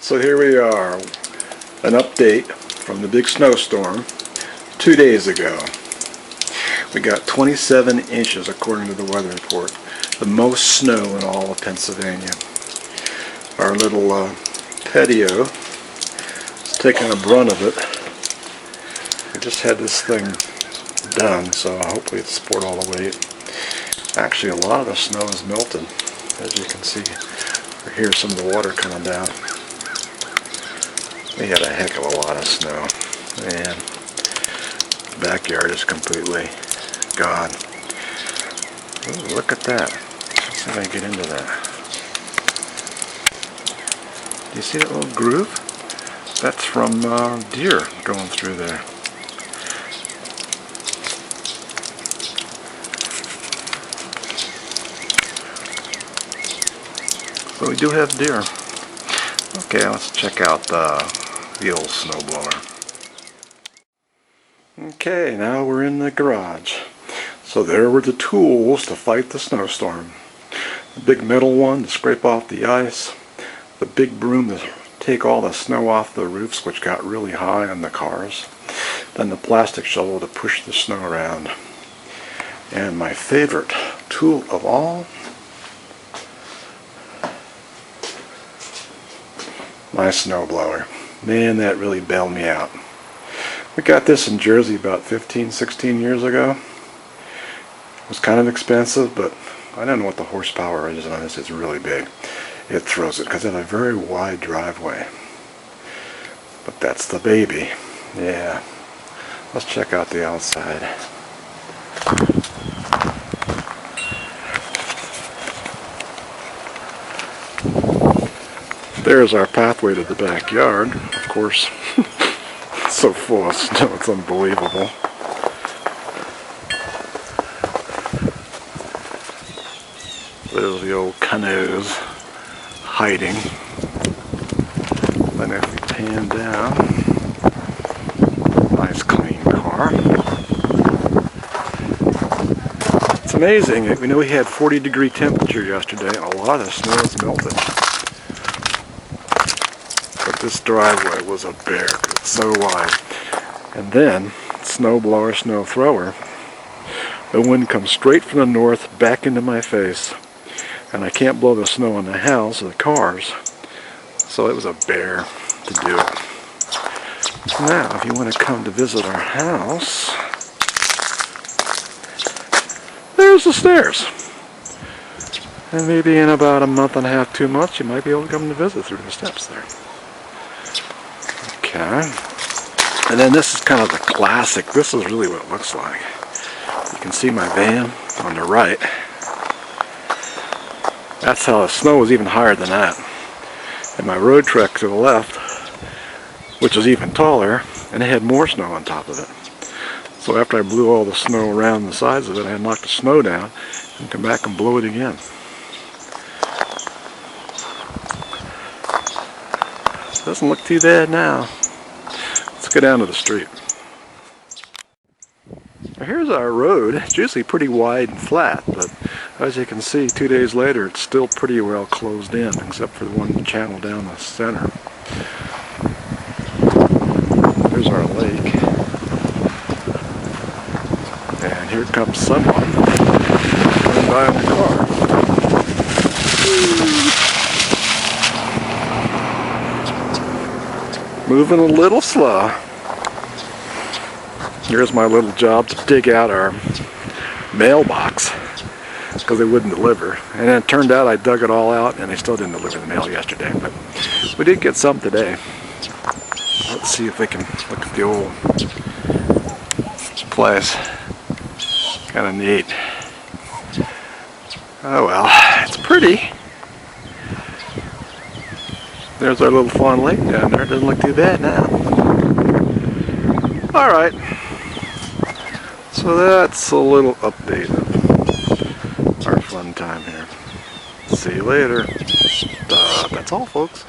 So here we are, an update from the big snowstorm 2 days ago. We got 27 inches according to the weather report, the most snow in all of Pennsylvania. Our little patio is taking a brunt of it. We just had this thing done, so hopefully it's support all the weight. Actually, a lot of the snow is melted, as you can see. Here's some of the water coming down. We had a heck of a lot of snow, and the backyard is completely gone. Ooh, look at that. Let's see if I can get into that. Do you see that little groove? That's from deer going through there. So we do have deer. Okay, let's check out the old snowblower. Okay, now we're in the garage. So there were the tools to fight the snowstorm. The big metal one to scrape off the ice. The big broom to take all the snow off the roofs, which got really high on the cars. Then the plastic shovel to push the snow around. And my favorite tool of all, my snowblower. Man, that really bailed me out. We got this in Jersey about 15, 16 years ago. It was kind of expensive, but I don't know what the horsepower is on this. It's really big. It throws it because it has a very wide driveway. But that's the baby. Yeah. Let's check out the outside. There's our pathway to the backyard. Of course, it's so full of snow, it's unbelievable. There's the old canoes hiding. Then if we pan down, nice clean car. It's amazing. We know we had 40-degree temperature yesterday. A lot of snow has melted. But this driveway was a bear. It's so wide. And then, snowblower, snow thrower. The wind comes straight from the north back into my face. And I can't blow the snow on the house or the cars. So it was a bear to do it. Now, if you want to come to visit our house, there's the stairs. And maybe in about a month and a half, 2 months, you might be able to come to visit through the steps there. Okay. And then this is kind of the classic. This is really what it looks like. You can see my van on the right. That's how the snow was even higher than that. And my road trek to the left, which was even taller, and it had more snow on top of it. So after I blew all the snow around the sides of it, I had knocked the snow down and come back and blow it again. Doesn't look too bad now. Let's go down to the street. Now here's our road. It's usually pretty wide and flat, but as you can see, 2 days later, it's still pretty well closed in, except for the one channel down the center. There's our lake. And here comes someone going by in the car. Moving a little slow. Here's my little job to dig out our mailbox because they wouldn't deliver. And then it turned out I dug it all out and they still didn't deliver the mail yesterday. But we did get some today. Let's see if we can look at the old place. Kind of neat. Oh well, it's pretty. There's our little Fawn Lake down there. It doesn't look too bad now. Alright. So that's a little update of our fun time here. See you later. That's all, folks.